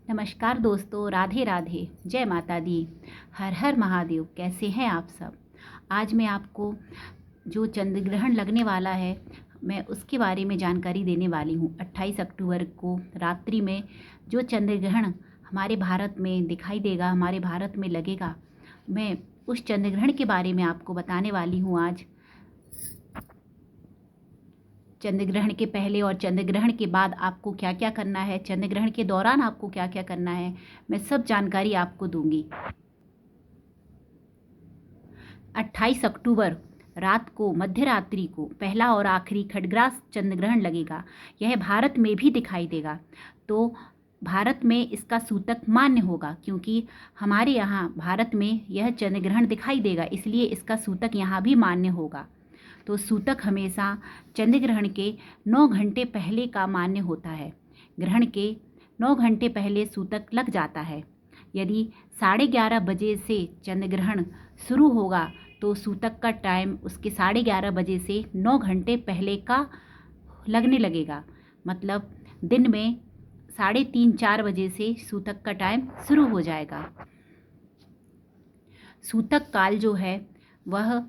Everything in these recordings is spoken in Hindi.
नमस्कार दोस्तों, राधे राधे, जय माता दी, हर हर महादेव। कैसे हैं आप सब। आज मैं आपको जो चंद्र ग्रहण लगने वाला है, मैं उसके बारे में जानकारी देने वाली हूँ। 28 अक्टूबर को रात्रि में जो चंद्र ग्रहण हमारे भारत में दिखाई देगा, हमारे भारत में लगेगा, मैं उस चंद्र ग्रहण के बारे में आपको बताने वाली हूँ आज। चंद्र ग्रहण के पहले और चंद्र ग्रहण के बाद आपको क्या क्या करना है, चंद्र ग्रहण के दौरान आपको क्या क्या करना है, मैं सब जानकारी आपको दूंगी। 28 अक्टूबर रात को मध्य रात्रि को पहला और आखिरी खड्गग्रास चंद्र ग्रहण लगेगा। यह भारत में भी दिखाई देगा। तो भारत में इसका सूतक मान्य होगा, क्योंकि हमारे यहाँ भारत में यह चंद्र ग्रहण दिखाई देगा, इसलिए इसका सूतक यहाँ भी मान्य होगा। तो सूतक हमेशा चंद्र ग्रहण के 9 घंटे पहले का मान्य होता है। ग्रहण के 9 घंटे पहले सूतक लग जाता है। यदि 11:30 बजे से चंद्र ग्रहण शुरू होगा तो सूतक का टाइम उसके 11:30 बजे से 9 घंटे पहले का लगने लगेगा। मतलब दिन में 3:30-4 बजे से सूतक का टाइम शुरू हो जाएगा। सूतक काल जो है वह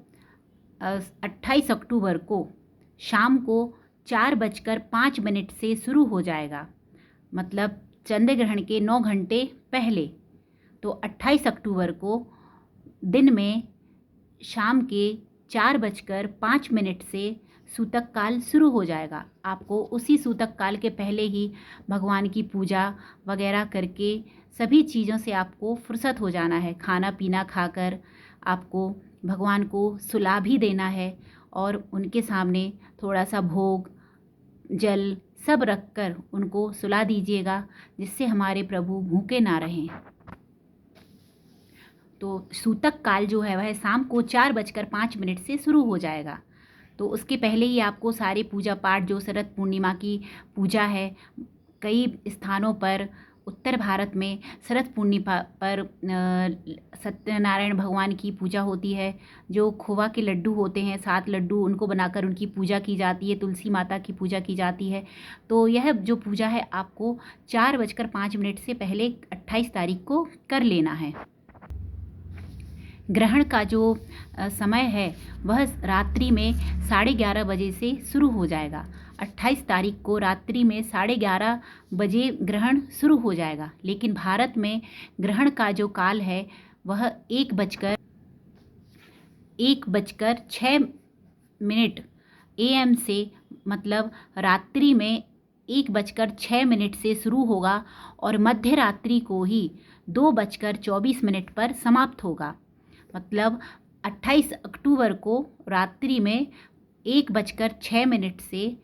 28 अक्टूबर को शाम को 4:05 से शुरू हो जाएगा। मतलब चंद्र ग्रहण के 9 घंटे पहले। तो 28 अक्टूबर को दिन में शाम के 4:05 से सूतक काल शुरू हो जाएगा। आपको उसी सूतक काल के पहले ही भगवान की पूजा वगैरह करके सभी चीज़ों से आपको फुर्सत हो जाना है। खाना पीना खाकर आपको भगवान को सुला भी देना है और उनके सामने थोड़ा सा भोग जल सब रखकर उनको सुला दीजिएगा, जिससे हमारे प्रभु भूखे ना रहें। तो सूतक काल जो है वह शाम को 4:05 से शुरू हो जाएगा। तो उसके पहले ही आपको सारे पूजा पाठ, जो शरद पूर्णिमा की पूजा है, कई स्थानों पर उत्तर भारत में शरद पूर्णिमा पर सत्यनारायण भगवान की पूजा होती है। जो खोवा के लड्डू होते हैं, 7 लड्डू, उनको बनाकर उनकी पूजा की जाती है। तुलसी माता की पूजा की जाती है। तो यह जो पूजा है आपको 4:05 से पहले 28 तारीख को कर लेना है। ग्रहण का जो समय है वह रात्रि में 11:30 बजे से शुरू हो जाएगा। 28 तारीख को रात्रि में 11:30 बजे ग्रहण शुरू हो जाएगा। लेकिन भारत में ग्रहण का जो काल है वह 1:06 AM से, मतलब रात्रि में 1:06 से शुरू होगा और मध्य रात्रि को ही 2:24 पर समाप्त होगा। मतलब 28 अक्टूबर को रात्रि में 1:06 से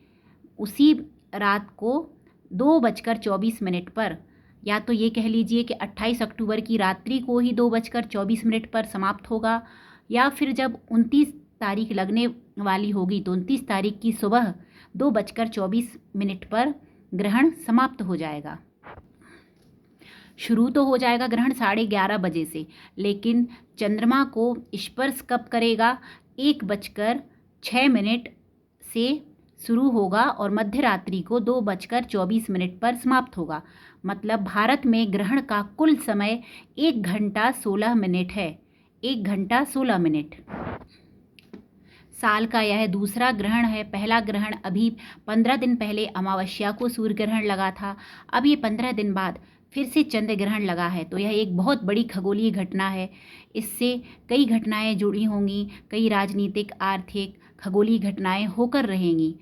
उसी रात को 2:24 पर, या तो ये कह लीजिए कि 28 अक्टूबर की रात्रि को ही 2:24 पर समाप्त होगा, या फिर जब 29 तारीख लगने वाली होगी तो 29 तारीख की सुबह 2:24 पर ग्रहण समाप्त हो जाएगा। शुरू तो हो जाएगा ग्रहण 11:30 बजे से, लेकिन चंद्रमा को स्पर्श कब करेगा? 1:06 से शुरू होगा और मध्य रात्रि को 2:24 पर समाप्त होगा। मतलब भारत में ग्रहण का कुल समय 1 घंटा 16 मिनट है। 1 घंटा 16 मिनट। साल का यह दूसरा ग्रहण है। पहला ग्रहण अभी 15 दिन पहले अमावस्या को सूर्य ग्रहण लगा था। अब ये 15 दिन बाद फिर से चंद्र ग्रहण लगा है। तो यह एक बहुत बड़ी खगोलीय घटना है। इससे कई घटनाएं जुड़ी होंगी, कई राजनीतिक, आर्थिक, खगोलीय घटनाएं होकर रहेंगी।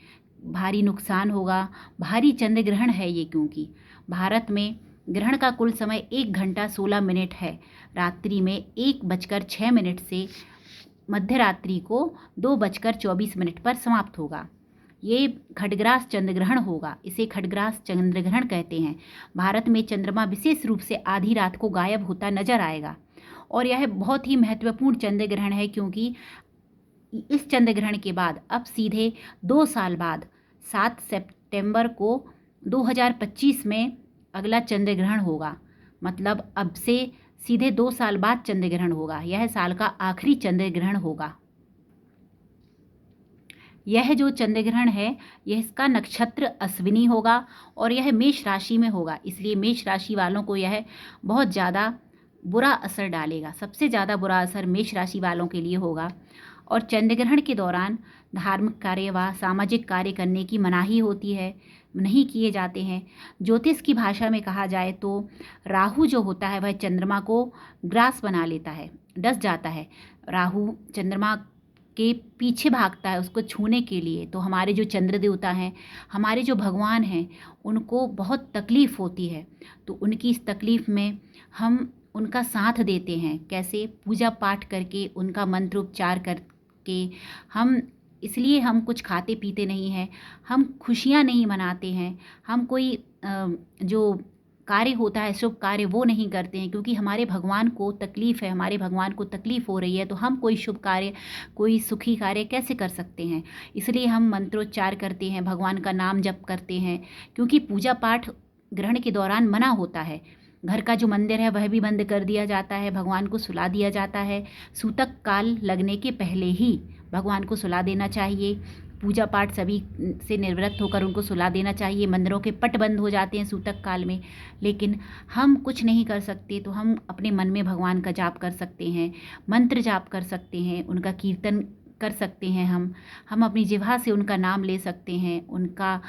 भारी नुकसान होगा। भारी चंद्र ग्रहण है ये, क्योंकि भारत में ग्रहण का कुल समय 1 घंटा 16 मिनट है। रात्रि में 1:06 से मध्य रात्रि को 2:24 पर समाप्त होगा। ये खड्गग्रास चंद्र ग्रहण होगा। इसे खड्गग्रास चंद्र ग्रहण कहते हैं। भारत में चंद्रमा विशेष रूप से आधी रात को गायब होता नजर आएगा और यह बहुत ही महत्वपूर्ण चंद्र ग्रहण है, क्योंकि इस चंद्र ग्रहण के बाद अब सीधे 2 साल बाद 7 सितंबर को 2025 में अगला चंद्र ग्रहण होगा। मतलब अब से सीधे 2 साल बाद चंद्र ग्रहण होगा। यह साल का आखिरी चंद्र ग्रहण होगा। यह जो चंद्र ग्रहण है, यह इसका नक्षत्र अश्विनी होगा और यह मेष राशि में होगा, इसलिए मेष राशि वालों को यह बहुत ज़्यादा बुरा असर डालेगा। सबसे ज़्यादा बुरा असर मेष राशि वालों के लिए होगा। और चंद्र ग्रहण के दौरान धार्मिक कार्य व सामाजिक कार्य करने की मनाही होती है, नहीं किए जाते हैं। ज्योतिष की भाषा में कहा जाए तो राहु जो होता है वह चंद्रमा को ग्रास बना लेता है, डस जाता है। राहु चंद्रमा के पीछे भागता है उसको छूने के लिए। तो हमारे जो चंद्र देवता हैं, हमारे जो भगवान हैं, उनको बहुत तकलीफ़ होती है। तो उनकी इस तकलीफ़ में हम उनका साथ देते हैं। कैसे? पूजा पाठ करके, उनका मंत्रोच्चार करके। हम इसलिए हम कुछ खाते पीते नहीं हैं, हम खुशियाँ नहीं मनाते हैं, हम कोई जो कार्य होता है शुभ कार्य वो नहीं करते हैं, क्योंकि हमारे भगवान को तकलीफ़ है, हमारे भगवान को तकलीफ़ हो रही है। तो हम कोई शुभ कार्य, कोई सुखी कार्य कैसे कर सकते हैं? इसलिए हम मंत्रोच्चार करते हैं, भगवान का नाम जप करते हैं, क्योंकि पूजा पाठ ग्रहण के दौरान मना होता है। घर का जो मंदिर है वह भी बंद कर दिया जाता है, भगवान को सुला दिया जाता है। सूतक काल लगने के पहले ही भगवान को सुला देना चाहिए। पूजा पाठ सभी से निवृत्त होकर उनको सुला देना चाहिए। मंदिरों के पट बंद हो जाते हैं सूतक काल में, लेकिन हम कुछ नहीं कर सकते। तो हम अपने मन में भगवान का जाप कर सकते हैं, मंत्र जाप कर सकते हैं, उनका कीर्तन कर सकते हैं। हम अपनी जिह्वा से उनका नाम ले सकते हैं, उनका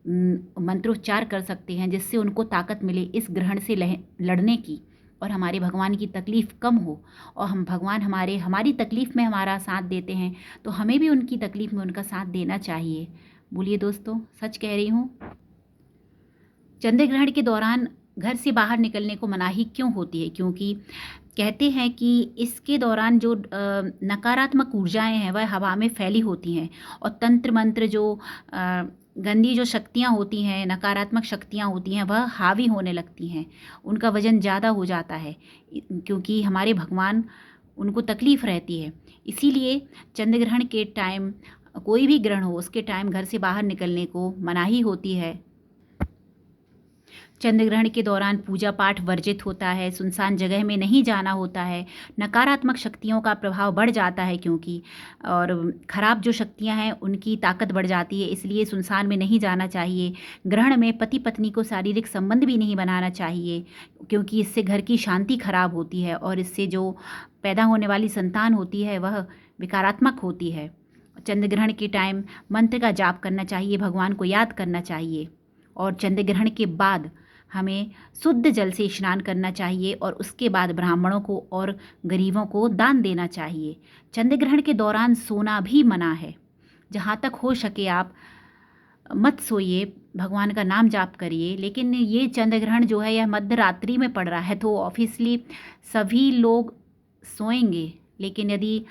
मंत्रोच्चार कर सकते हैं, जिससे उनको ताकत मिले इस ग्रहण से लड़ने की, और हमारे भगवान की तकलीफ़ कम हो। और हम भगवान हमारी तकलीफ़ में हमारा साथ देते हैं, तो हमें भी उनकी तकलीफ़ में उनका साथ देना चाहिए। बोलिए दोस्तों, सच कह रही हूँ। चंद्र ग्रहण के दौरान घर से बाहर निकलने को मनाही क्यों होती है? क्योंकि कहते हैं कि इसके दौरान जो नकारात्मक ऊर्जाएं हैं वह हवा में फैली होती हैं, और तंत्र मंत्र जो गंदी जो शक्तियाँ होती हैं, नकारात्मक शक्तियाँ होती हैं, वह हावी होने लगती हैं, उनका वज़न ज़्यादा हो जाता है, क्योंकि हमारे भगवान, उनको तकलीफ़ रहती है। इसीलिए चंद्र ग्रहण के टाइम, कोई भी ग्रहण हो उसके टाइम घर से बाहर निकलने को मनाही होती है। चंद्र ग्रहण के दौरान पूजा पाठ वर्जित होता है, सुनसान जगह में नहीं जाना होता है, नकारात्मक शक्तियों का प्रभाव बढ़ जाता है, क्योंकि और ख़राब जो शक्तियां हैं उनकी ताकत बढ़ जाती है, इसलिए सुनसान में नहीं जाना चाहिए। ग्रहण में पति पत्नी को शारीरिक संबंध भी नहीं बनाना चाहिए, क्योंकि इससे घर की शांति खराब होती है, और इससे जो पैदा होने वाली संतान होती है वह विकारात्मक होती है। चंद्र ग्रहण के टाइम मंत्र का जाप करना चाहिए, भगवान को याद करना चाहिए, और चंद्र ग्रहण के बाद हमें शुद्ध जल से स्नान करना चाहिए, और उसके बाद ब्राह्मणों को और गरीबों को दान देना चाहिए। चंद्र ग्रहण के दौरान सोना भी मना है। जहाँ तक हो सके आप मत सोइए, भगवान का नाम जाप करिए। लेकिन ये चंद्र ग्रहण जो है यह मध्य रात्रि में पड़ रहा है, तो ऑब्वियसली सभी लोग सोएंगे। लेकिन यदि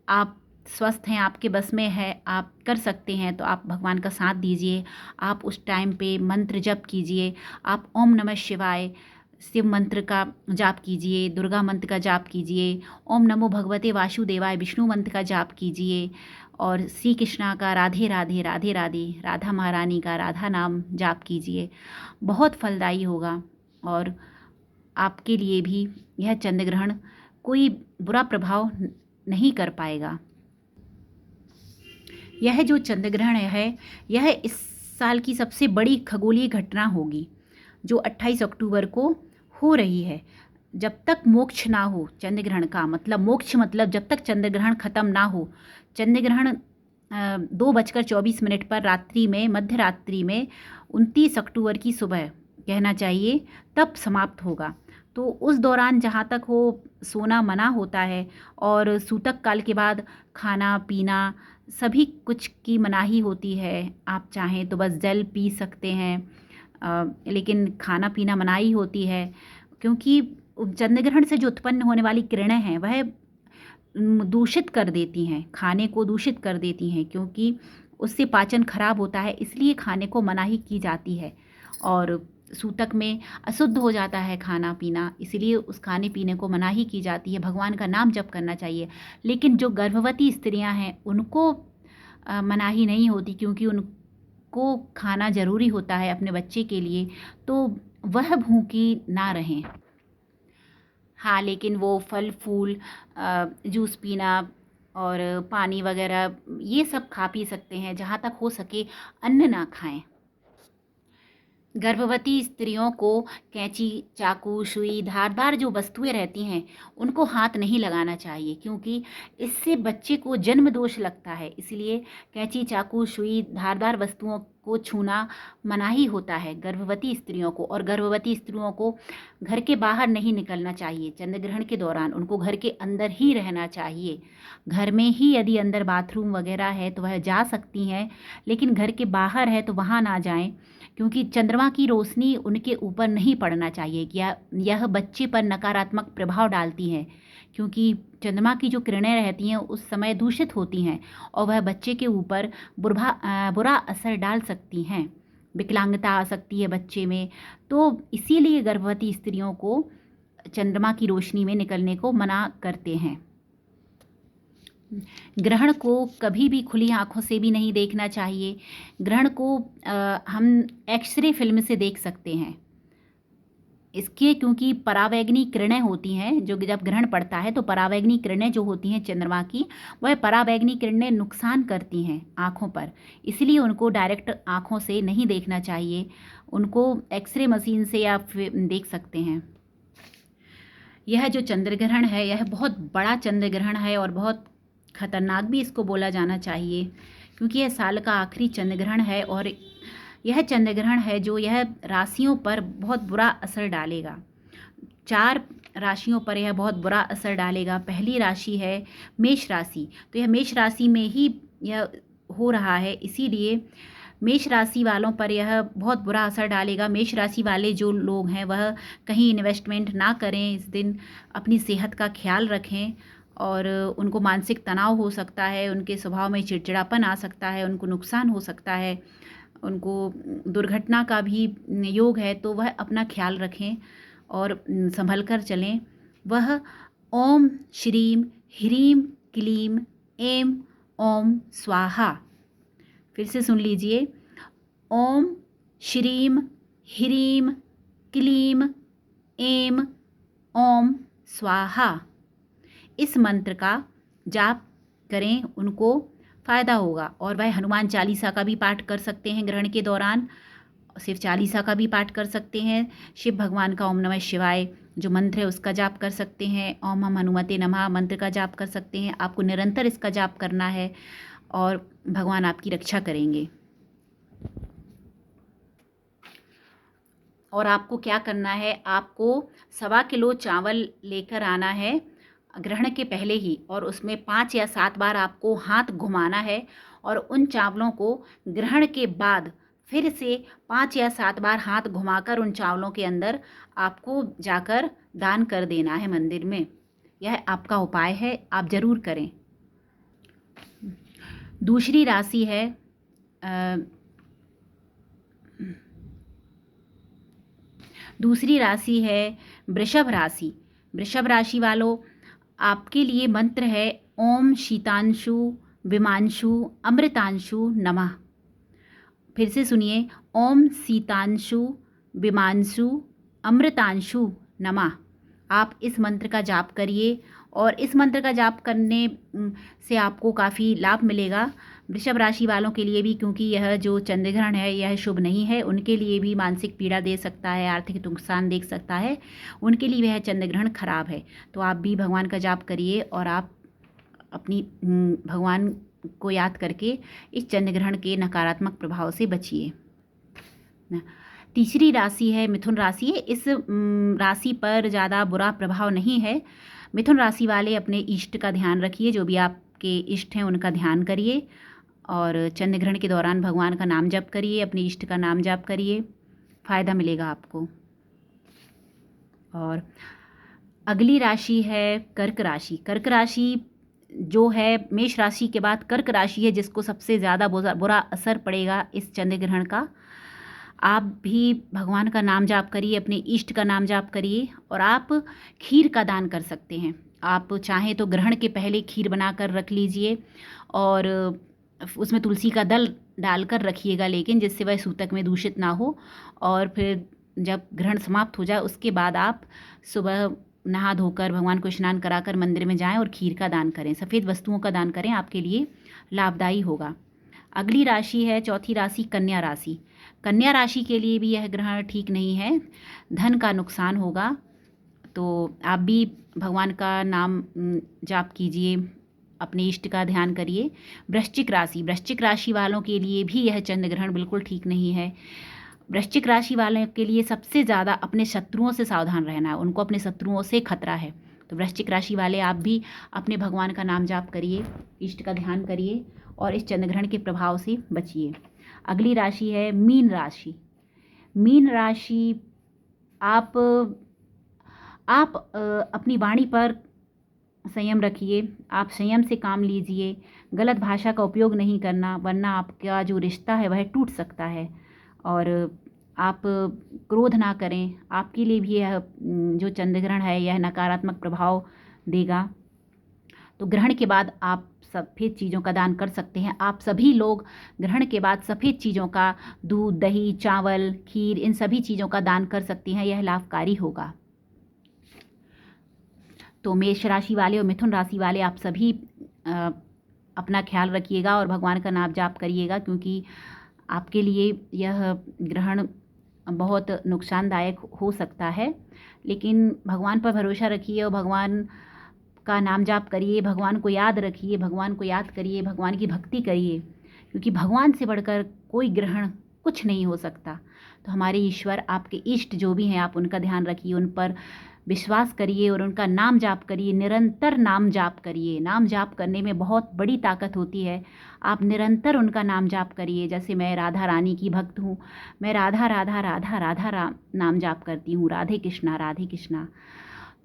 आप स्वस्थ हैं, आपके बस में है, आप कर सकते हैं, तो आप भगवान का साथ दीजिए। आप उस टाइम पे मंत्र जप कीजिए। आप ओम नमः शिवाय शिव मंत्र का जाप कीजिए, दुर्गा मंत्र का जाप कीजिए, ओम नमो भगवते वासुदेवाय विष्णु मंत्र का जाप कीजिए, और श्री कृष्णा का राधे राधे राधे राधे, राधा महारानी का राधा नाम जाप कीजिए। बहुत फलदायी होगा, और आपके लिए भी यह चंद्र ग्रहण कोई बुरा प्रभाव नहीं कर पाएगा। यह जो चंद्र ग्रहण है यह इस साल की सबसे बड़ी खगोलीय घटना होगी, जो 28 अक्टूबर को हो रही है। जब तक मोक्ष ना हो, चंद्र ग्रहण का मतलब मोक्ष मतलब जब तक चंद्र ग्रहण ख़त्म ना हो, चंद्र ग्रहण 2:24 पर रात्रि में, मध्य रात्रि में 29 अक्टूबर की सुबह कहना चाहिए, तब समाप्त होगा। तो उस दौरान जहाँ तक हो सोना मना होता है, और सूतक काल के बाद खाना पीना सभी कुछ की मनाही होती है। आप चाहें तो बस जल पी सकते हैं, लेकिन खाना पीना मनाही होती है, क्योंकि चंद्र ग्रहण से जो उत्पन्न होने वाली किरणें हैं वह दूषित कर देती हैं, खाने को दूषित कर देती हैं, क्योंकि उससे पाचन खराब होता है, इसलिए खाने को मनाही की जाती है। और सूतक में अशुद्ध हो जाता है खाना पीना, इसलिए उस खाने पीने को मनाही की जाती है। भगवान का नाम जप करना चाहिए। लेकिन जो गर्भवती स्त्रियां हैं उनको मनाही नहीं होती, क्योंकि उनको खाना ज़रूरी होता है अपने बच्चे के लिए, तो वह भूखी ना रहें। हाँ, लेकिन वो फल फूल जूस पीना, और पानी वगैरह ये सब खा पी सकते हैं। जहाँ तक हो सके अन्न ना खाएं। गर्भवती स्त्रियों को कैंची, चाकू, सुई, धारदार जो वस्तुएं रहती हैं उनको हाथ नहीं लगाना चाहिए, क्योंकि इससे बच्चे को जन्म दोष लगता है। इसलिए कैंची, चाकू, सुई, धारदार वस्तुओं को छूना मनाही होता है गर्भवती स्त्रियों को। और गर्भवती स्त्रियों को घर के बाहर नहीं निकलना चाहिए चंद्र ग्रहण के दौरान, उनको घर के अंदर ही रहना चाहिए। घर में ही यदि अंदर बाथरूम वगैरह है तो वह जा सकती हैं, लेकिन घर के बाहर है तो वहाँ ना जाएं, क्योंकि चंद्रमा की रोशनी उनके ऊपर नहीं पड़ना चाहिए। क्या यह बच्चे पर नकारात्मक प्रभाव डालती है, क्योंकि चंद्रमा की जो किरणें रहती हैं उस समय दूषित होती हैं और वह बच्चे के ऊपर बुरा असर डाल सकती हैं। विकलांगता आ सकती है बच्चे में। तो इसीलिए गर्भवती स्त्रियों को चंद्रमा की रोशनी में निकलने को मना करते हैं। ग्रहण को कभी भी खुली आंखों से भी नहीं देखना चाहिए। ग्रहण को हम एक्सरे फिल्म से देख सकते हैं इसके, क्योंकि परावैगनी किरणें होती हैं जो जब ग्रहण पड़ता है तो परावैगनी किरणें जो होती हैं चंद्रमा की, वह परावैगनी किरणें नुकसान करती हैं आँखों पर। इसलिए उनको डायरेक्ट आँखों से नहीं देखना चाहिए, उनको एक्सरे मशीन से आप देख सकते हैं। यह जो चंद्र ग्रहण है यह बहुत बड़ा चंद्र ग्रहण है और बहुत खतरनाक भी इसको बोला जाना चाहिए, क्योंकि यह साल का आखिरी चंद्र ग्रहण है और यह चंद्र ग्रहण है जो यह राशियों पर बहुत बुरा असर डालेगा। 4 राशियों पर यह बहुत बुरा असर डालेगा। पहली राशि है मेष राशि, तो यह मेष राशि में ही यह हो रहा है, इसीलिए मेष राशि वालों पर यह बहुत बुरा असर डालेगा। मेष राशि वाले जो लोग हैं वह कहीं इन्वेस्टमेंट ना करें इस दिन, अपनी सेहत का ख्याल रखें और उनको मानसिक तनाव हो सकता है, उनके स्वभाव में चिड़चिड़ापन आ सकता है, उनको नुकसान हो सकता है, उनको दुर्घटना का भी योग है, तो वह अपना ख्याल रखें और संभल कर चलें। वह ओम श्रीम ह्रीम क्लीम ऐं ओम स्वाहा, फिर से सुन लीजिए, ओम श्रीम ह्रीम क्लीम ऐं ओम स्वाहा। इस मंत्र का जाप करें, उनको फ़ायदा होगा। और वह हनुमान चालीसा का भी पाठ कर सकते हैं ग्रहण के दौरान, शिव चालीसा का भी पाठ कर सकते हैं। शिव भगवान का ओम नमः शिवाय जो मंत्र है उसका जाप कर सकते हैं। ओम हम हनुमते नमः मंत्र का जाप कर सकते हैं। आपको निरंतर इसका जाप करना है और भगवान आपकी रक्षा करेंगे। और आपको क्या करना है, आपको 1.25 किलो चावल लेकर आना है ग्रहण के पहले ही, और उसमें 5 या 7 बार आपको हाथ घुमाना है और उन चावलों को ग्रहण के बाद फिर से 5 या 7 बार हाथ घुमाकर उन चावलों के अंदर आपको जाकर दान कर देना है मंदिर में। यह आपका उपाय है, आप ज़रूर करें। दूसरी राशि है वृषभ राशि। वृषभ राशि वालों, आपके लिए मंत्र है ओम शीतांशु विमांशु अमृतांशु नमः। फिर से सुनिए, ओम शीतांशु विमांशु अमृतांशु नमः। आप इस मंत्र का जाप करिए और इस मंत्र का जाप करने से आपको काफ़ी लाभ मिलेगा। वृषभ राशि वालों के लिए भी, क्योंकि यह जो चंद्र ग्रहण है यह शुभ नहीं है, उनके लिए भी मानसिक पीड़ा दे सकता है, आर्थिक नुकसान दे सकता है, उनके लिए वह चंद्र ग्रहण खराब है। तो आप भी भगवान का जाप करिए और आप अपनी भगवान को याद करके इस चंद्र ग्रहण के नकारात्मक प्रभाव से बचिए। तीसरी राशि है मिथुन राशि। इस राशि पर ज़्यादा बुरा प्रभाव नहीं है। मिथुन राशि वाले अपने इष्ट का ध्यान रखिए, जो भी आपके इष्ट हैं उनका ध्यान करिए और चंद्र ग्रहण के दौरान भगवान का नाम जप करिए, अपने इष्ट का नाम जप करिए, फ़ायदा मिलेगा आपको। और अगली राशि है कर्क राशि। कर्क राशि जो है मेष राशि के बाद कर्क राशि है, जिसको सबसे ज़्यादा बुरा असर पड़ेगा इस चंद्र ग्रहण का। आप भी भगवान का नाम जाप करिए, अपने इष्ट का नाम जाप करिए और आप खीर का दान कर सकते हैं। आप चाहें तो ग्रहण के पहले खीर बनाकर रख लीजिए और उसमें तुलसी का दल डालकर रखिएगा, लेकिन जिससे वह सूतक में दूषित ना हो। और फिर जब ग्रहण समाप्त हो जाए उसके बाद आप सुबह नहा धोकर भगवान को स्नान कराकर मंदिर में जाएं और खीर का दान करें, सफ़ेद वस्तुओं का दान करें, आपके लिए लाभदायी होगा। अगली राशि है चौथी राशि कन्या राशि। कन्या राशि के लिए भी यह ग्रहण ठीक नहीं है, धन का नुकसान होगा। तो आप भी भगवान का नाम जाप कीजिए, अपने इष्ट का ध्यान करिए। वृश्चिक राशि वालों के लिए भी यह चंद्र ग्रहण बिल्कुल ठीक नहीं है। वृश्चिक राशि वालों के लिए सबसे ज़्यादा अपने शत्रुओं से सावधान रहना है, उनको अपने शत्रुओं से खतरा है। तो वृश्चिक राशि वाले आप भी अपने भगवान का नाम जाप करिए, इष्ट का ध्यान करिए और इस चंद्र ग्रहण के प्रभाव से बचिए। अगली राशि है मीन राशि। मीन राशि आप अपनी वाणी पर संयम रखिए, आप संयम से काम लीजिए, गलत भाषा का उपयोग नहीं करना, वरना आपका जो रिश्ता है वह टूट सकता है। और आप क्रोध ना करें, आपके लिए भी यह जो चंद्र ग्रहण है यह नकारात्मक प्रभाव देगा। तो ग्रहण के बाद आप सफ़ेद चीज़ों का दान कर सकते हैं। आप सभी लोग ग्रहण के बाद सफ़ेद चीज़ों का, दूध, दही, चावल, खीर, इन सभी चीज़ों का दान कर सकती हैं, यह लाभकारी होगा। तो मेष राशि वाले और मिथुन राशि वाले आप सभी अपना ख्याल रखिएगा और भगवान का नाम जाप करिएगा, क्योंकि आपके लिए यह ग्रहण बहुत नुकसानदायक हो सकता है। लेकिन भगवान पर भरोसा रखिए और भगवान का नाम जाप करिए, भगवान को याद रखिए, भगवान को याद करिए, भगवान की भक्ति करिए, क्योंकि भगवान से बढ़कर कोई ग्रहण कुछ नहीं हो सकता। तो हमारे ईश्वर, आपके इष्ट जो भी हैं, आप उनका ध्यान रखिए, उन पर विश्वास करिए और उनका नाम जाप करिए, निरंतर नाम जाप करिए। नाम जाप करने में बहुत बड़ी ताकत होती है, आप निरंतर उनका नाम जाप करिए। जैसे मैं राधा रानी की भक्त हूँ, मैं राधा राधा राधा राधा नाम जाप करती हूँ, राधे कृष्णा राधे कृष्णा।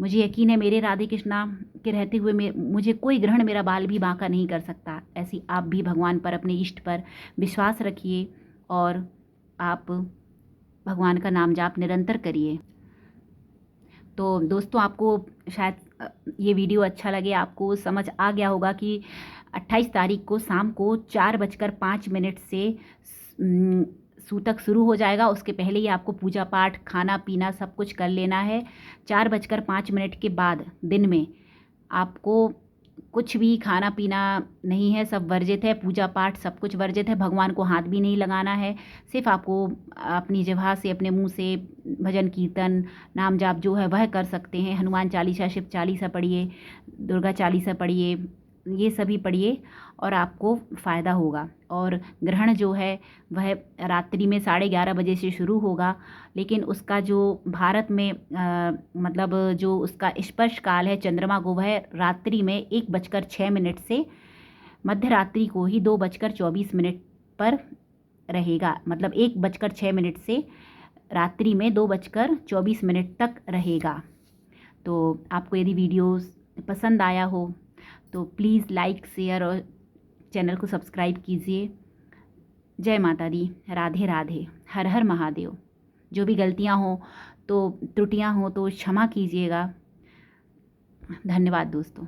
मुझे यकीन है मेरे राधे कृष्णा के रहते हुए मुझे कोई ग्रहण मेरा बाल भी बांका नहीं कर सकता। ऐसी आप भी भगवान पर, अपने इष्ट पर विश्वास रखिए और आप भगवान का नाम जाप निरंतर करिए। तो दोस्तों, आपको शायद ये वीडियो अच्छा लगे, आपको समझ आ गया होगा कि 28 तारीख को शाम को 4:05 से सूतक शुरू हो जाएगा। उसके पहले ही आपको पूजा पाठ, खाना पीना सब कुछ कर लेना है। 4:05 के बाद दिन में आपको कुछ भी खाना पीना नहीं है, सब वर्जित है। पूजा पाठ सब कुछ वर्जित है, भगवान को हाथ भी नहीं लगाना है। सिर्फ आपको अपनी जिह्वा से, अपने मुंह से भजन कीर्तन, नाम जाप जो है वह कर सकते हैं। हनुमान चालीसा, शिव चालीसा पढ़िए, दुर्गा चालीसा पढ़िए, ये सभी पढ़िए और आपको फ़ायदा होगा। और ग्रहण जो है वह रात्रि में 11:30 बजे से शुरू होगा, लेकिन उसका जो भारत में मतलब जो उसका स्पर्श काल है चंद्रमा को, वह रात्रि में 1:06 से मध्य रात्रि को ही 2:24 पर रहेगा। मतलब 1:06 से रात्रि में 2:24 तक रहेगा। तो आपको यदि वीडियो पसंद आया हो तो प्लीज़ लाइक, शेयर और चैनल को सब्सक्राइब कीजिए। जय माता दी, राधे राधे, हर हर महादेव। जो भी गलतियां हो तो त्रुटियां हो तो क्षमा कीजिएगा। धन्यवाद दोस्तों।